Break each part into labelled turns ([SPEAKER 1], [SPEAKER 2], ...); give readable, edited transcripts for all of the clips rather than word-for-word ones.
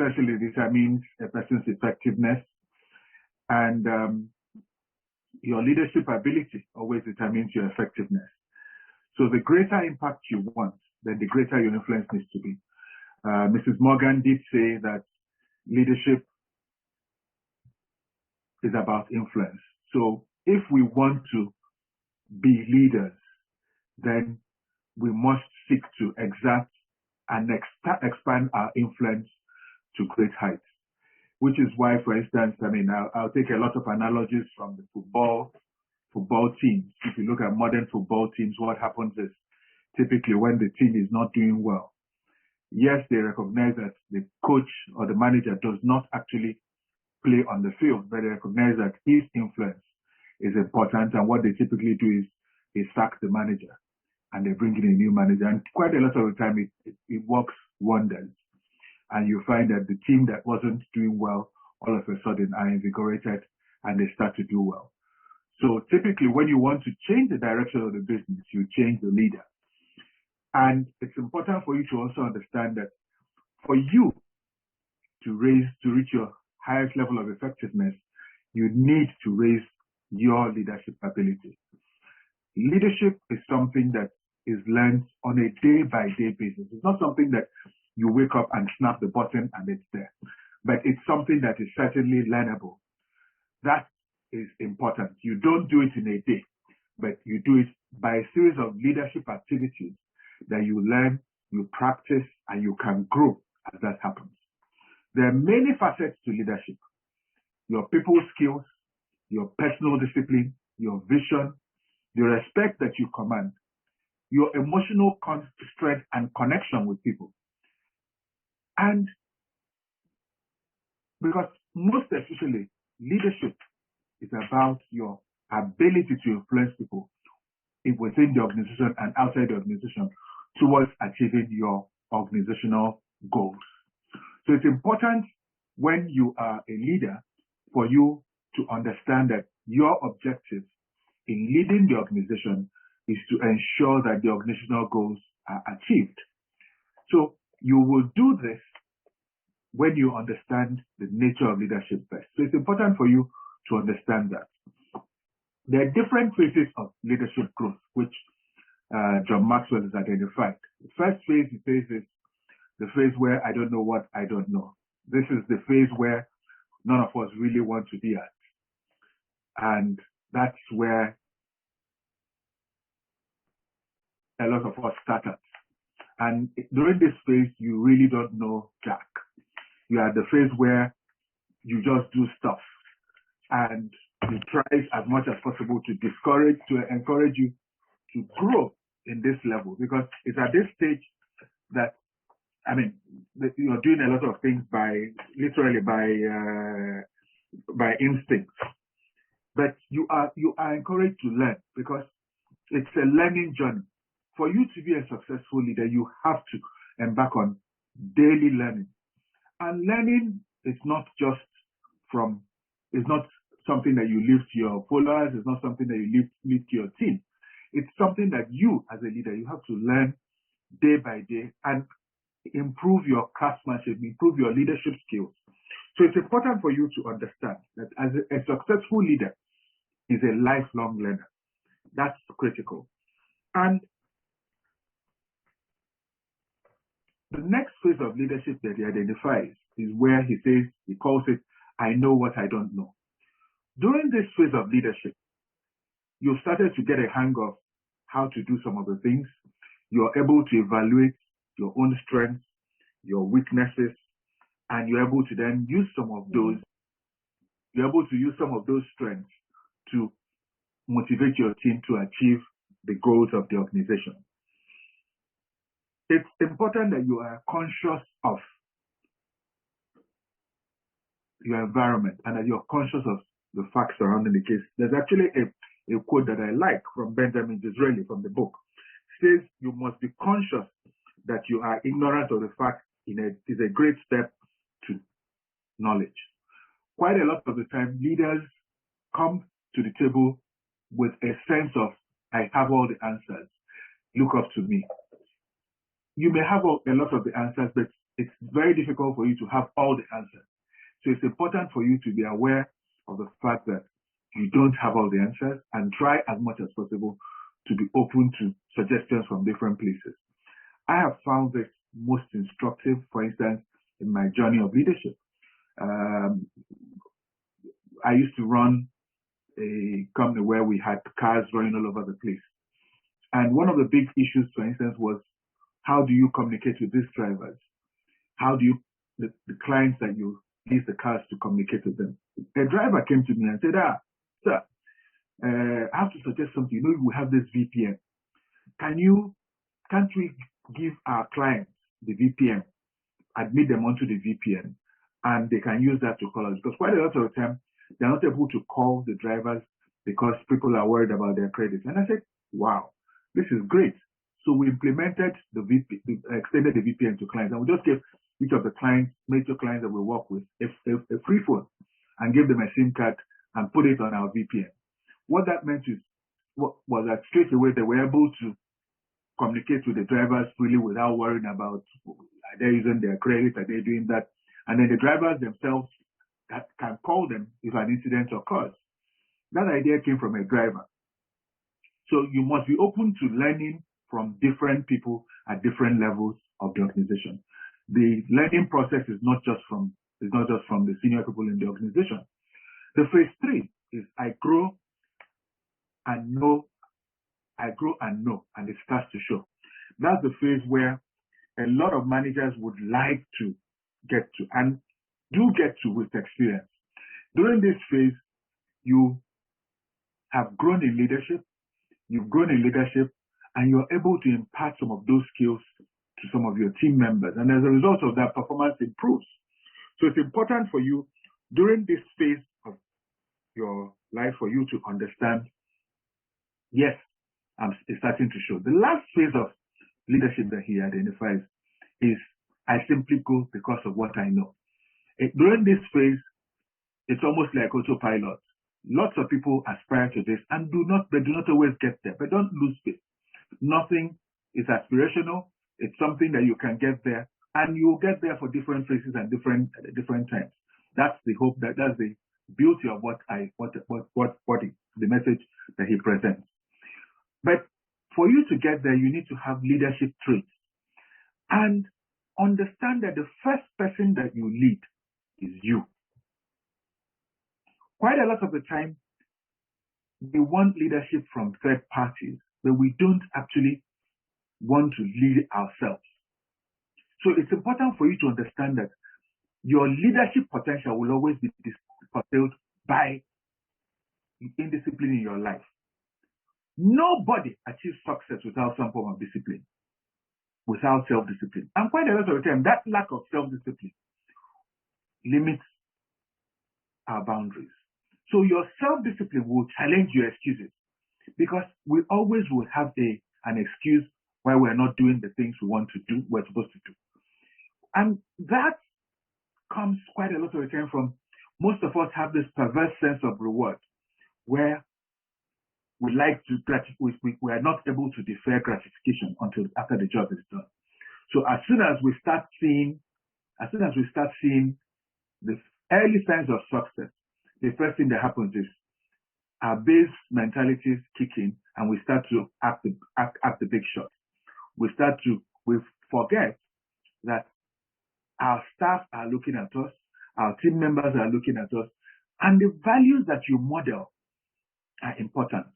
[SPEAKER 1] essentially determines a person's effectiveness, and your leadership ability always determines your effectiveness. So the greater impact you want, then the greater your influence needs to be. Mrs. Morgan did say that leadership is about influence. So if we want to be leaders, then we must seek to exert and expand our influence to great heights. Which is why, for instance, I'll take a lot of analogies from the football teams. If you look at modern football teams, what happens is typically when the team is not doing well, yes, they recognize that the coach or the manager does not actually play on the field, but they recognize that his influence is important, and what they typically do is they sack the manager and they bring in a new manager, and quite a lot of the time it works wonders. And you find that the team that wasn't doing well all of a sudden are invigorated and they start to do well. So typically when you want to change the direction of the business, you change the leader. And it's important for you to also understand that for you to reach your highest level of effectiveness, you need to raise your leadership ability. Leadership is something that is learned on a day-by-day basis. It's not something that you wake up and snap the button and it's there, but it's something that is certainly learnable. That is important. You don't do it in a day, but you do it by a series of leadership activities that you learn, you practice, and you can grow as that happens. There are many facets to leadership. Your people skills, your personal discipline, your vision, the respect that you command, your emotional strength and connection with people. And because most especially leadership is about your ability to influence people within the organization and outside the organization towards achieving your organizational goals. So it's important when you are a leader for you to understand that your objective in leading the organization is to ensure that the organizational goals are achieved. So you will do this when you understand the nature of leadership best. So it's important for you to understand that. There are different phases of leadership growth, which John Maxwell has identified. The first phase he says is the phase where I don't know what I don't know. This is the phase where none of us really want to be at. And that's where a lot of us start at. And during this phase, you really don't know jack. You are at the phase where you just do stuff and you try as much as possible to encourage you to grow in this level, because it's at this stage that, you're doing a lot of things by instinct, but you are encouraged to learn because it's a learning journey. For you to be a successful leader, you have to embark on daily learning. And learning is not something that you leave to your followers, it's not something that you leave to your team. It's something that you, as a leader, you have to learn day by day and improve your craftsmanship, improve your leadership skills. So it's important for you to understand that as a successful leader is a lifelong learner. That's critical. And the next phase of leadership that he identifies is where he calls it, I know what I don't know. During this phase of leadership, you've started to get a hang of how to do some of the things. You're able to evaluate your own strengths, your weaknesses, and you're able to then use some of those. You're able to use some of those strengths to motivate your team to achieve the goals of the organization. It's important that you are conscious of your environment and that you're conscious of the facts surrounding the case. There's actually a quote that I like from Benjamin Disraeli from the book. It says you must be conscious that you are ignorant of the fact is a great step to knowledge. Quite a lot of the time, leaders come to the table with a sense of, I have all the answers, look up to me. You may have a lot of the answers, but it's very difficult for you to have all the answers. So it's important for you to be aware of the fact that you don't have all the answers, and try as much as possible to be open to suggestions from different places. I have found this most instructive, for instance, in my journey of leadership. I used to run a company where we had cars running all over the place. And one of the big issues, for instance, was how do you communicate with these drivers? How do you, the clients that you lease the cars to communicate with them? A driver came to me and said, sir, I have to suggest something. You know, we have this VPN. Can't we give our clients the VPN, admit them onto the VPN, and they can use that to call us? Because quite a lot of the time, they're not able to call the drivers because people are worried about their credit. And I said, wow, this is great. So we implemented extended the VPN to clients, and we just gave each of the clients, major clients that we work with, a free phone, and gave them a SIM card and put it on our VPN. What that meant was that straight away they were able to communicate with the drivers freely without worrying about are they using their credit, are they doing that, and then the drivers themselves can call them if an incident occurs. That idea came from a driver. So you must be open to learning from different people at different levels of the organization. The learning process is not just from the senior people in the organization. The phase 3 is I grow and know, and it starts to show. That's the phase where a lot of managers would like to get to, and do get to with experience. During this phase, you have grown in leadership, and you're able to impart some of those skills to some of your team members. And as a result of that, performance improves. So it's important for you during this phase of your life for you to understand, yes, it's starting to show. The last phase of leadership that he identifies is I simply go because of what I know. During this phase, it's almost like autopilot. Lots of people aspire to this and they do not always get there, but don't lose faith. Nothing is aspirational. It's something that you can get there, and you will get there for different phases and different times. That's the hope. That's the beauty of the message that he presents. But for you to get there, you need to have leadership traits and understand that the first person that you lead is you. Quite a lot of the time, we want leadership from third parties, but we don't actually want to lead ourselves. So it's important for you to understand that your leadership potential will always be fulfilled by indiscipline in your life. Nobody achieves success without some form of discipline, without self-discipline. And quite a lot of the time, that lack of self-discipline limits our boundaries. So your self-discipline will challenge your excuses, because we always will have an excuse why we're not doing the things we're supposed to do. And that comes quite a lot of the time from, most of us have this perverse sense of reward, where we are not able to defer gratification until after the job is done. So as soon as we start seeing the early signs of success, the first thing that happens is our base mentalities kick in, and we start to act the big shots. We forget that our staff are looking at us, our team members are looking at us, and the values that you model are important.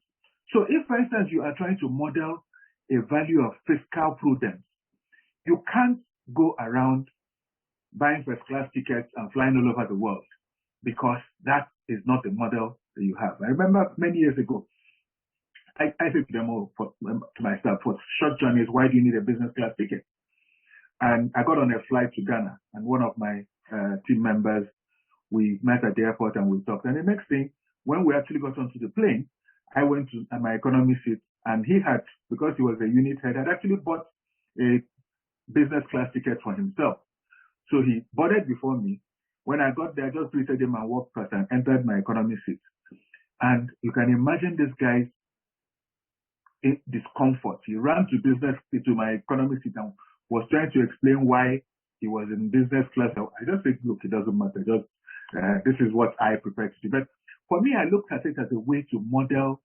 [SPEAKER 1] So if, for instance, you are trying to model a value of fiscal prudence, you can't go around buying first-class tickets and flying all over the world, because that is not the model that you have. I remember many years ago, I said to them to myself, for short journeys, why do you need a business class ticket? And I got on a flight to Ghana, and one of my team members, we met at the airport and we talked. And the next thing, when we actually got onto the plane, I went to my economy seat, and he had, because he was a unit head, had actually bought a business class ticket for himself. So he boarded before me. When I got there, I just greeted him and walked past and entered my economy seat. And you can imagine this guy's discomfort. He ran to my economy seat and was trying to explain why he was in business class. I just think, look, it doesn't matter. Just this is what I prefer to do. But for me, I looked at it as a way to model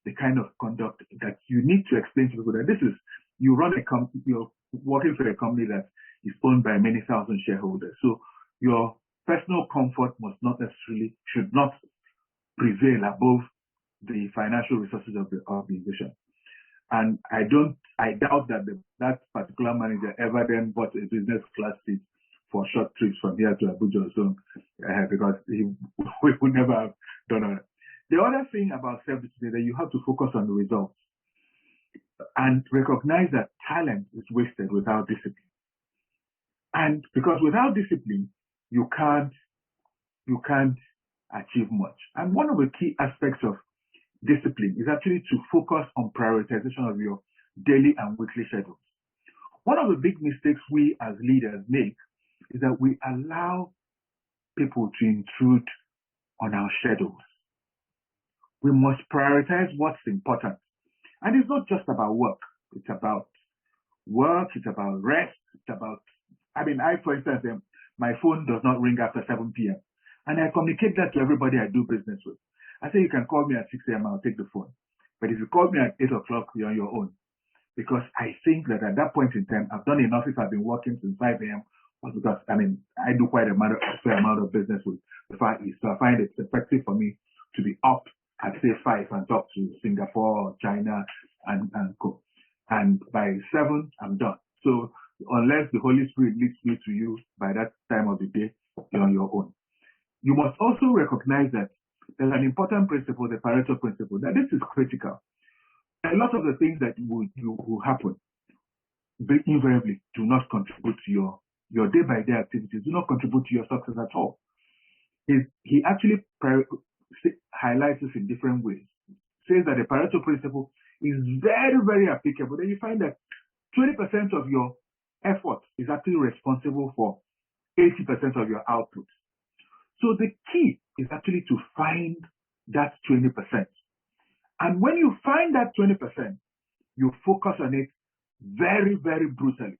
[SPEAKER 1] the kind of conduct that you need to explain to people that this is, you run a company, you're working for a company that is owned by many thousand shareholders. So your personal comfort should not prevail above the financial resources of the organization. And I doubt that that particular manager ever then bought a business class seat for short trips from here to Abuja, so because we would never have done it. The other thing about self-discipline is that you have to focus on the results and recognize that talent is wasted without discipline. And because without discipline, you can't achieve much. And one of the key aspects of discipline is actually to focus on prioritization of your daily and weekly schedules. One of the big mistakes we as leaders make is that we allow people to intrude on our schedules. We must prioritize what's important. And it's not just about work. It's about rest. It's about, for instance, my phone does not ring after 7 p.m. And I communicate that to everybody I do business with. I say, you can call me at 6 a.m. I'll take the phone. But if you call me at 8 o'clock, you're on your own. Because I think that at that point in time, I've done enough if I've been working since 5 a.m. Because, I do quite a fair amount of business with the Far East. So I find it's effective for me to be up at, say, 5 and talk to Singapore, China, and go. And by 7, I'm done. So unless the Holy Spirit leads me to you by that time of the day, you're on your own. You must also recognize that there's an important principle, the Pareto Principle, that this is critical. A lot of the things that will happen invariably do not contribute to your day-by-day activities, do not contribute to your success at all. He actually highlights this in different ways. Says that the Pareto Principle is very, very applicable. Then you find that 20% of your effort is actually responsible for 80% of your output. So the key is actually to find that 20%. And when you find that 20%, you focus on it very, very brutally.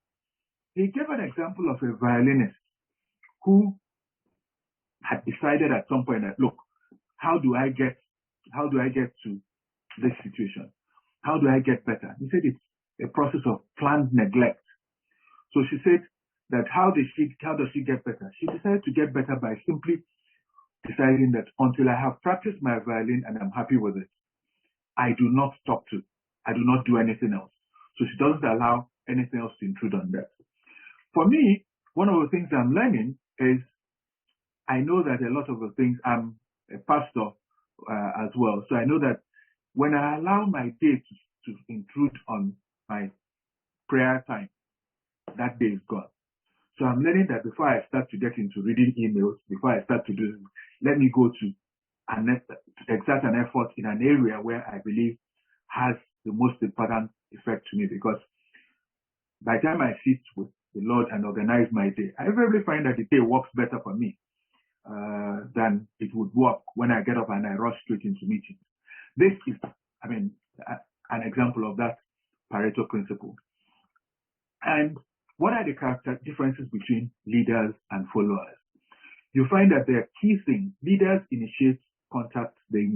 [SPEAKER 1] He gave an example of a violinist who had decided at some point that, look, how do I get to this situation? How do I get better? He said it's a process of planned neglect. So she said that how does she get better? She decided to get better by simply deciding that until I have practiced my violin and I'm happy with it, I do not do anything else. So she doesn't allow anything else to intrude on that. For me, one of the things I'm learning is I know that a lot of the things, I'm a pastor as well. So I know that when I allow my day to intrude on my prayer time, that day is gone. So I'm learning that before I start to get into reading emails, before I start to do, let me go to exert an effort in an area where I believe has the most important effect to me. Because by the time I sit with the Lord and organize my day, I really find that the day works better for me than it would work when I get up and I rush straight into meetings. This is, an example of that Pareto Principle. And what are the character differences between leaders and followers? You find that there are key things. Leaders initiate contact, they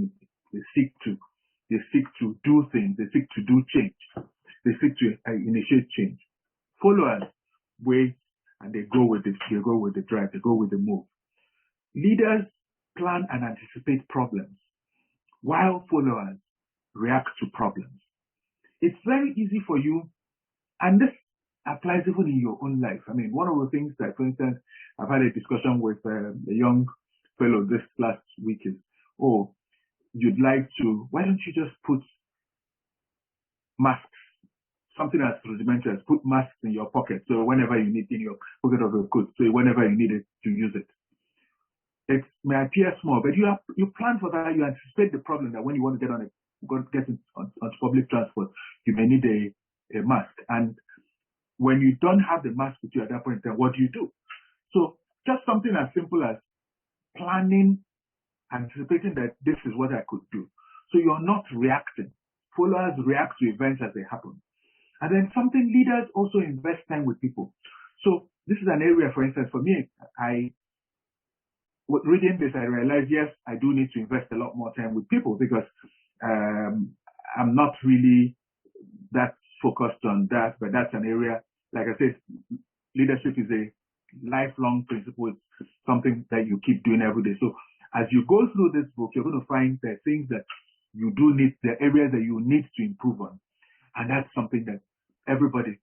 [SPEAKER 1] seek to do things, they seek to do change, they seek to initiate change. Followers wait and they go with the drive, they go with the move. Leaders plan and anticipate problems, while followers react to problems. It's very easy for you, and this applies even in your own life. One of the things that, for instance, I've had a discussion with a young fellow this last week is, why don't you just put masks, something as rudimentary as put masks in your pocket, so whenever you need in your pocket of your coat, so whenever you need it, to use it. It may appear small, but you plan for that. You anticipate the problem that when you want to get onto public transport, you may need a mask. And when you don't have the mask with you at that point in time, what do? So just something as simple as planning, anticipating that this is what I could do. So you're not reacting. Followers react to events as they happen. And then leaders also invest time with people. So this is an area, for instance, for me, reading this, I realized, yes, I do need to invest a lot more time with people because I'm not really that focused on that, but that's an area, like I said, leadership is a lifelong principle. It's something that you keep doing every day. So as you go through this book, you're going to find the things that you do need, the areas that you need to improve on. And that's something that everybody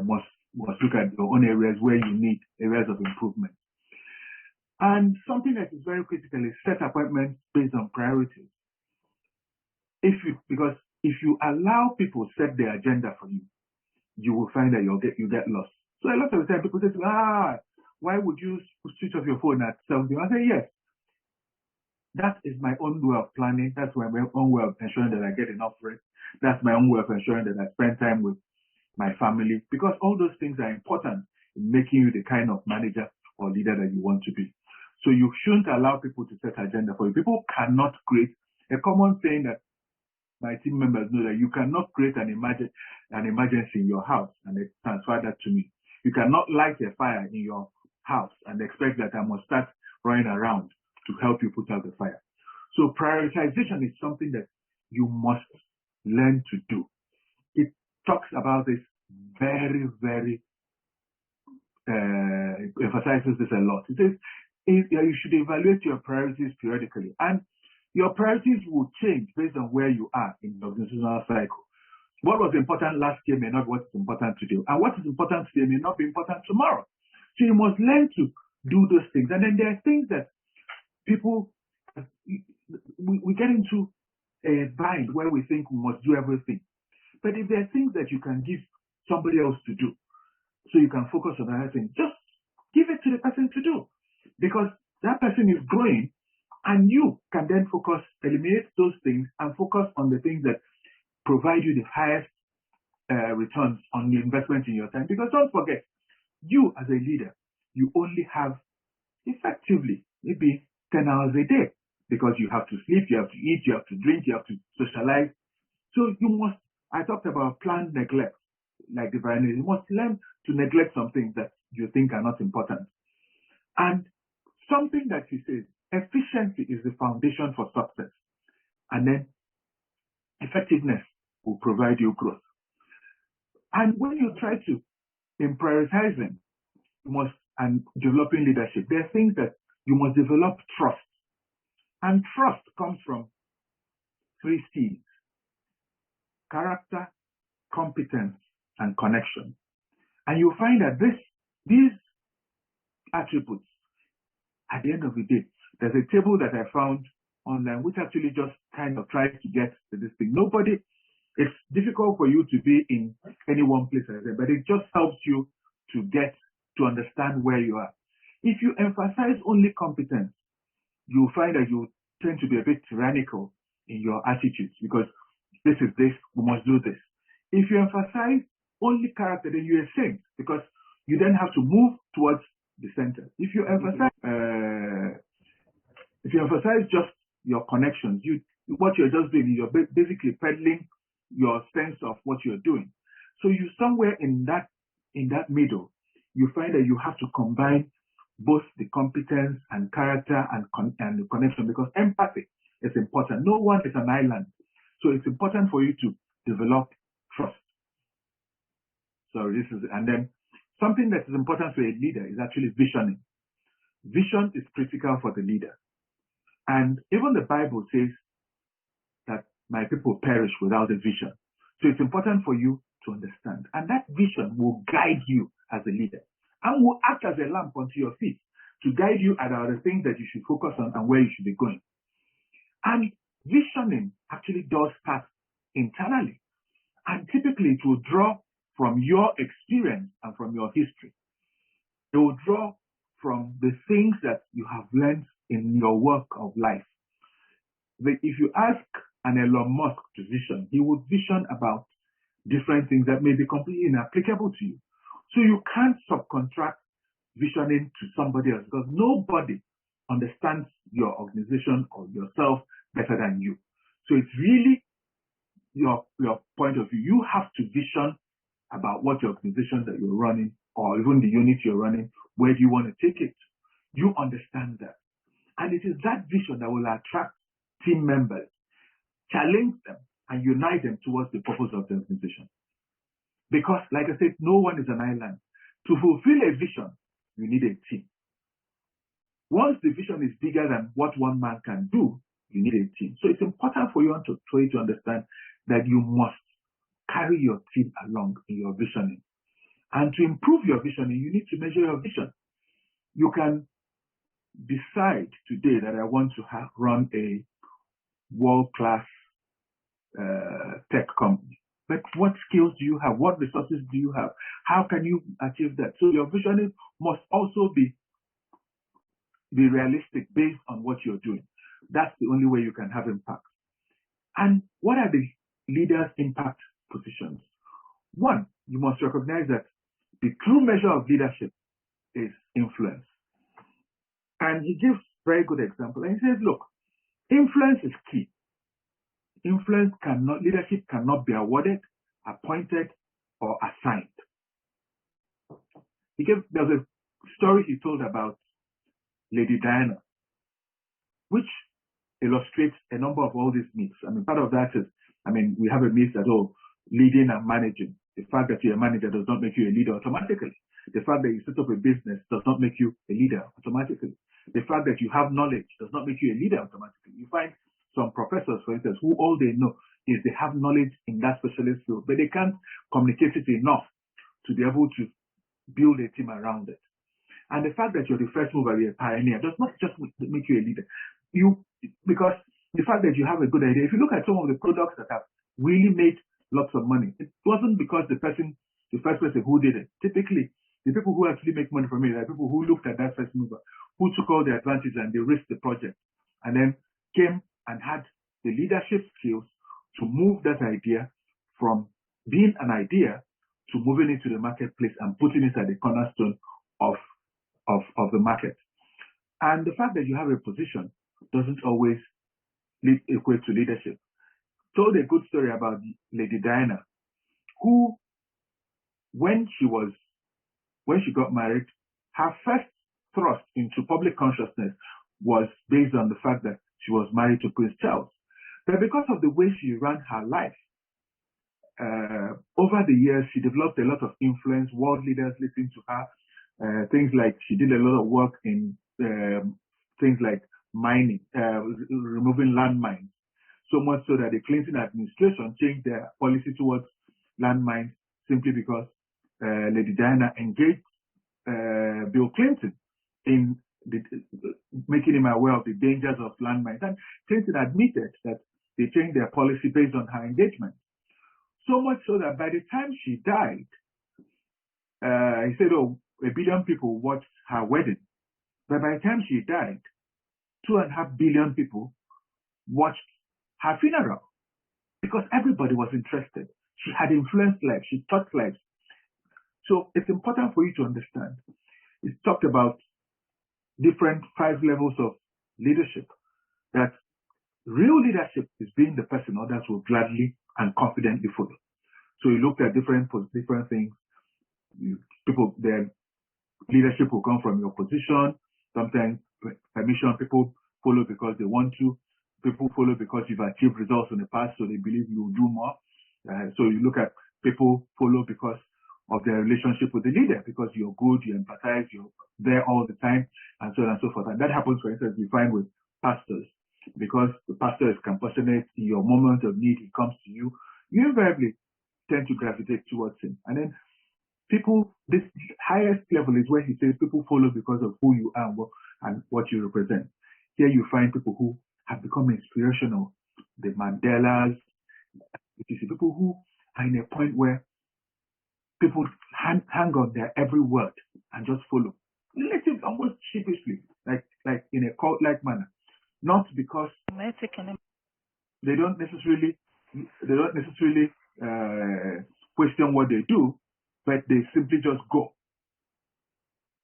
[SPEAKER 1] must look at your own areas where you need areas of improvement. And something that is very critical is set appointments based on priorities. Because if you allow people to set their agenda for you, you will find that you get lost. So a lot of the time people say, why would you switch off your phone at 7 p.m.? I say, yes, that is my own way of planning. That's my own way of ensuring that I get enough rest. That's my own way of ensuring that I spend time with my family, because all those things are important in making you the kind of manager or leader that you want to be. So you shouldn't allow people to set agenda for you. People cannot create a common saying that my team members know, that you cannot create an emergency in your house and they transfer that to me. You cannot light a fire in your house and expect that I must start running around to help you put out the fire. So prioritization is something that you must learn to do. It talks about this very, very, emphasizes this a lot. It says you should evaluate your priorities periodically, and your priorities will change based on where you are in the organizational cycle. What was important last year may not be what's important today, and what is important today may not be important tomorrow. So you must learn to do those things. And then there are things that people, we get into a bind where we think we must do everything. But if there are things that you can give somebody else to do, so you can focus on other things, just give it to the person to do, because that person is growing, and you can then eliminate those things and focus on the things that provide you the highest returns on the investment in your time. Because don't forget, you as a leader, you only have effectively maybe 10 hours a day, because you have to sleep, you have to eat, you have to drink, you have to socialize. So you must, I talked about planned neglect, like the violinist. You must learn to neglect some things that you think are not important. And something that he says, efficiency is the foundation for success. And then effectiveness will provide you growth. And when you try to, in prioritizing, and developing leadership, there are things that you must develop trust. And trust comes from 3 C's: character, competence, and connection. And you'll find that these attributes, at the end of the day, there's a table that I found online which actually just kind of tries to get to this thing. It's difficult for you to be in any one place, but it just helps you to understand where you are. If you emphasize only competence, you'll find that you tend to be a bit tyrannical in your attitudes, because this is this, we must do this. If you emphasize only character, then you're a saint, because you then have to move towards the center. If you emphasize just your connections, what you're just doing, you're basically peddling your sense of what you're doing. So you somewhere in that middle, you find that you have to combine both the competence and character and the connection, because empathy is important. No one is an island. So it's important for you to develop trust. So and then something that is important for a leader is actually visioning. Vision is critical for the leader. And even the Bible says that my people perish without a vision. So it's important for you to understand. And that vision will guide you as a leader, and will act as a lamp unto your feet to guide you about the things that you should focus on and where you should be going. And visioning actually does start internally. And typically it will draw from your experience and from your history. It will draw from the things that you have learned in your work of life. If you ask an Elon Musk to vision, he would vision about different things that may be completely inapplicable to you. So you can't subcontract visioning to somebody else, because nobody understands your organization or yourself better than you. So it's really your point of view. You have to vision about what your organization that you're running, or even the unit you're running, where do you want to take it? You understand that. And it is that vision that will attract team members, challenge them, and unite them towards the purpose of the organization. Because, like I said, no one is an island. To fulfill a vision, you need a team. Once the vision is bigger than what one man can do, you need a team. So it's important for you to understand that you must carry your team along in your visioning. And to improve your visioning, you need to measure your vision. You can decide today that I want to run a world-class tech company. But what skills do you have? What resources do you have? How can you achieve that? So your visioning must also be realistic based on what you're doing. That's the only way you can have impact. And what are the leaders' impact positions? One, you must recognize that the true measure of leadership is influence. And he gives very good example. And he says, look, influence is key. Leadership cannot be awarded, appointed, or assigned. There's a story he told about Lady Diana, which illustrates a number of all these myths. I mean, part of that is, we have a myth that, leading and managing. The fact that you're a manager does not make you a leader automatically. The fact that you set up a business does not make you a leader automatically. The fact that you have knowledge does not make you a leader automatically. You find some professors, for instance, who all they know is they have knowledge in that specialist field, but they can't communicate it enough to be able to build a team around it. And the fact that you're the first mover, you're a pioneer, does not just make you a leader. Because the fact that you have a good idea, if you look at some of the products that have really made lots of money, it wasn't because the first person who did it. Typically, the people who actually make money from it are people who looked at that first mover, who took all the advantages and they risked the project, and then came and had the leadership skills to move that idea from being an idea to moving into the marketplace and putting it at the cornerstone of the market. And the fact that you have a position doesn't always equate to leadership. Told a good story about Lady Diana, who, when she got married, her first thrust into public consciousness was based on the fact that she was married to Prince Charles. But because of the way she ran her life, over the years, she developed a lot of influence. World leaders listened to her. Things like she did a lot of work in things like mining, removing landmines. So much so that the Clinton administration changed their policy towards landmines simply because Lady Diana engaged Bill Clinton in making him aware of the dangers of landmines. And Clinton admitted that they changed their policy based on her engagement. So much so that by the time she died, he said, 1 billion people watched her wedding. But by the time she died, 2.5 billion people watched her funeral because everybody was interested. She had influenced lives. She touched lives. So it's important for you to understand. It's talked about different 5 levels of leadership. That real leadership is being the person others will gladly and confidently follow. So you looked at different things. Their leadership will come from your position. Sometimes permission, people follow because they want to. People follow because you've achieved results in the past, so they believe you will do more. So you look at people follow because of their relationship with the leader, because you're good, you empathize, you're there all the time, and so on and so forth. And that happens, for instance, we find with pastors, because the pastor is compassionate. In your moment of need, he comes to you. You invariably tend to gravitate towards him. And then people, this highest level is where he says people follow because of who you are and what you represent. Here you find people who have become inspirational, the Mandelas. You see people who are in a point where people hang on their every word and just follow, relatively almost sheepishly, like in a cult-like manner. Not because they don't necessarily question what they do, but they simply just go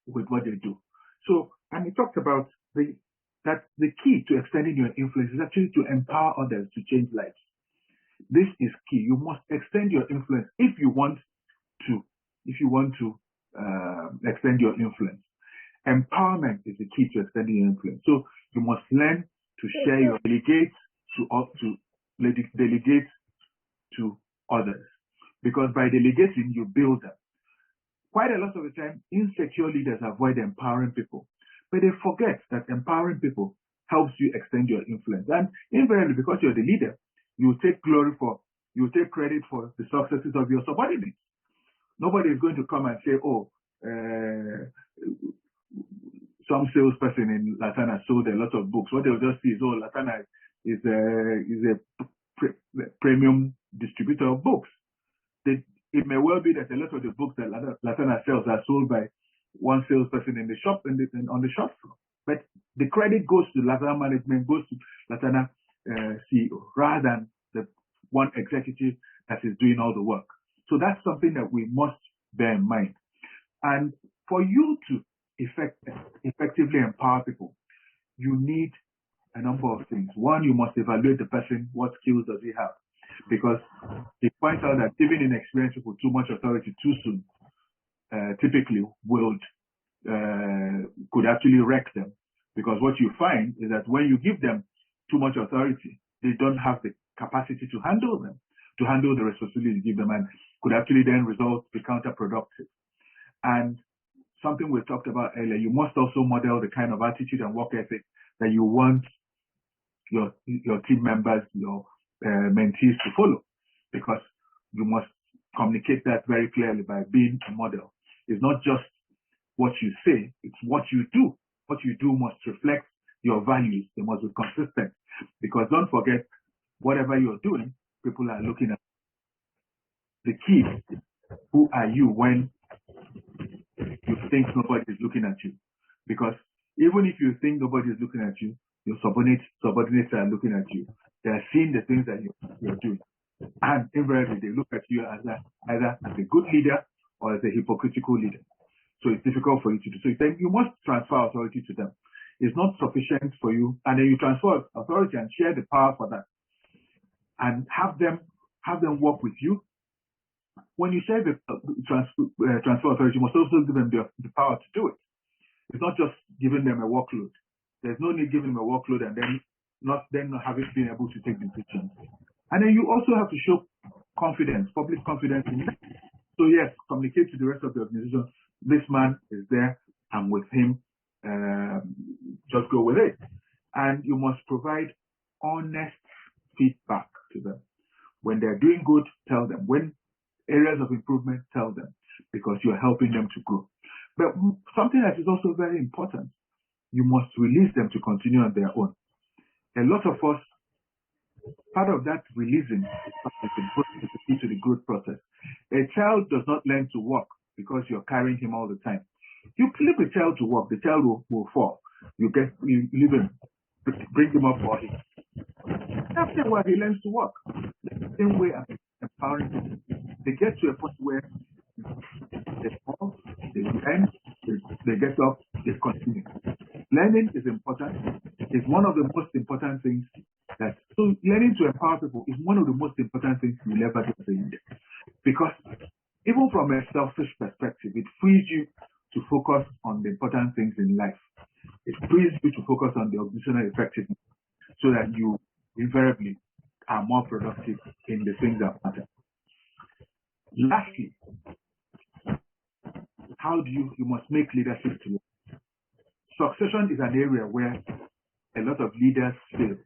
[SPEAKER 1] with what they do. So, and he talked about that the key to extending your influence is actually to empower others to change lives. This is key. You must extend your influence if you want if you want to extend your influence. Empowerment is the key to extending your influence. So you must learn to share your delegate to others, because by delegating you build them. Quite a lot of the time, insecure leaders avoid empowering people, but they forget that empowering people helps you extend your influence. And invariably, because you're the leader, you take credit for the successes of your subordinates. Nobody is going to come and say, "Oh, some salesperson in Laterna sold a lot of books." What they'll just see is, "Oh, Laterna is a premium distributor of books." It may well be that a lot of the books that Laterna sells are sold by one salesperson in the shop on the shop floor. But the credit goes to Laterna management, goes to Laterna CEO, rather than the one executive that is doing all the work. So that's something that we must bear in mind. And for you to effectively empower people, you need a number of things. One, you must evaluate the person. What skills does he have? Because it points out that giving inexperienced people too much authority too soon typically could actually wreck them. Because what you find is that when you give them too much authority, they don't have the capacity to handle the responsibility you give them, and could actually then be counterproductive. And something we talked about earlier, you must also model the kind of attitude and work ethic that you want your team members, your mentees to follow, because you must communicate that very clearly by being a model. It's not just what you say, it's what you do. What you do must reflect your values. They must be consistent, because don't forget, whatever you're doing, people are looking at. The key is, who are you when you think nobody is looking at you? Because even if you think nobody is looking at you, your subordinates are looking at you. They are seeing the things that you're doing. And invariably, they look at you as either as a good leader or as a hypocritical leader. So it's difficult for you to do. So then you must transfer authority to them. It's not sufficient for you. And then you transfer authority and share the power for that. And have them work with you. When you share the transfer authority, you must also give them the power to do it. It's not just giving them a workload. There's no need giving them a workload and then not having been able to take decisions. And then you also have to show confidence, public confidence in you. So yes, communicate to the rest of the organization. This man is there. I'm with him. Just go with it. And you must provide honest feedback to them. When they're doing good, tell them. When areas of improvement, tell them, because you're helping them to grow. But something that is also very important, you must release them to continue on their own. A lot of us, part of that releasing is the key to the growth process. A child does not learn to walk because you're carrying him all the time. You leave a child to walk, the child will fall. You leave him, bring him up for him. After a while, he learns to walk. The same way as empowering him. They get to a point where they fall, they learn, they get up, they continue. Learning is important. It's one of the most important things so learning to empower people is one of the most important things you'll ever do as a leader. Because even from a selfish perspective, it frees you to focus on the important things in life. It frees you to focus on the organizational effectiveness so that you invariably are more productive in the things that matter. Lastly, you must make leadership to work. Succession is an area where a lot of leaders fail.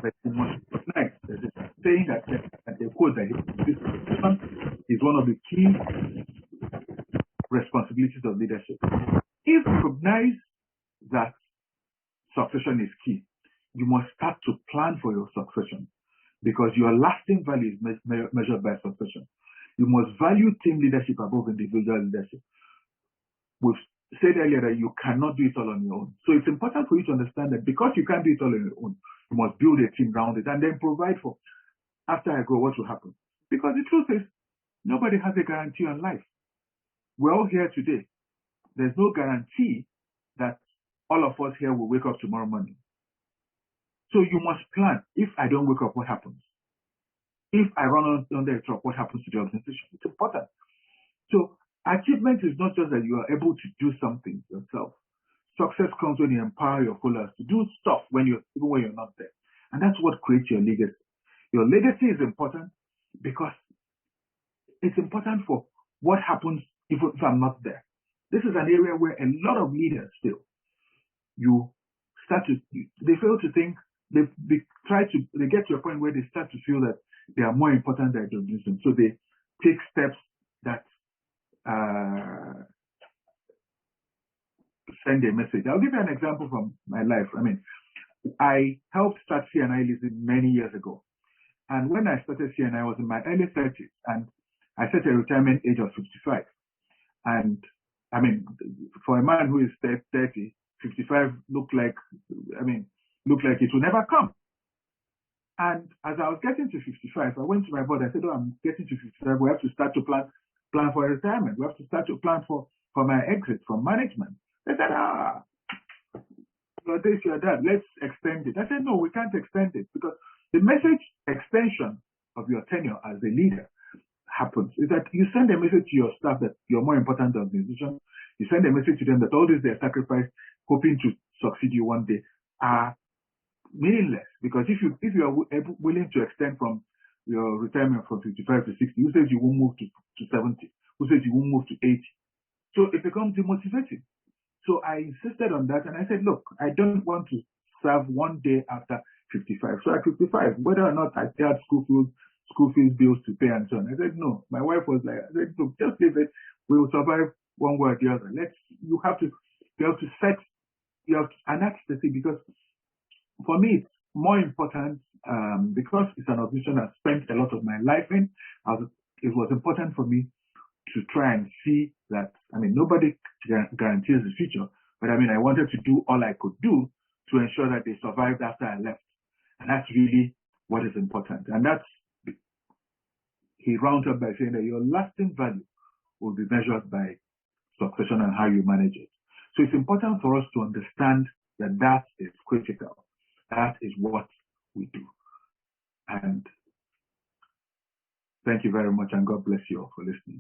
[SPEAKER 1] But you must recognize there's a saying that they quote that succession is one of the key responsibilities of leadership. If you recognize that succession is key, you must start to plan for your succession, because your lasting value is measured by succession. You must value team leadership above individual leadership. We've said earlier that you cannot do it all on your own. So it's important for you to understand that because you can't do it all on your own, you must build a team around it and then provide for, after I go, what will happen. Because the truth is, nobody has a guarantee on life. We're all here today. There's no guarantee that all of us here will wake up tomorrow morning. So you must plan. If I don't wake up, what happens? If I run under a truck, what happens to the organization? It's important. So Achievement is not just that you are able to do something yourself. Success comes when you empower your followers to do stuff even when you're not there. And that's what creates your legacy. Your legacy is important because it's important for what happens if I'm not there. This is an area where a lot of leaders fail. They fail to think, they get to a point where they start to feel that they are more important than the organization. So they take steps that send a message. I'll give you an example from my life. I mean, I helped start CNI Leasing many years ago. And when I started CNI, I was in my early 30s, and I set a retirement age of 55. And I mean, for a man who is 30, 55 looked like it will never come. And as I was getting to 55, I went to my board. I said, I'm getting to 55. We have to start to plan for retirement. We have to start to plan for my exit from management. They said, you're this, you're that. Let's extend it. I said, no, we can't extend it, because the message extension of your tenure as a leader happens is that you send a message to your staff that you're more important than the organization. You send a message to them that all this their sacrifice, hoping to succeed you one day, are meaningless. Because if you are willing to extend from your retirement from 55 to 60, who says you won't move to 70? Who says you won't move to 80? So it becomes demotivating. So I insisted on that, and I said, look, I don't want to serve one day after 55. So at 55, whether or not I had school fees bills to pay and so on, I said, no. My wife was like, I said, look, just leave it. We will survive one way or the other. You have to enact the thing, because for me, it's more important, because it's an organization I spent a lot of my life in. It was important for me to try and see that, I mean, nobody guarantees the future, but I mean, I wanted to do all I could do to ensure that they survived after I left. And that's really what is important. And he rounds up by saying that your lasting value will be measured by succession and how you manage it. So it's important for us to understand that is critical. That is what we do. And thank you very much, and God bless you all for listening.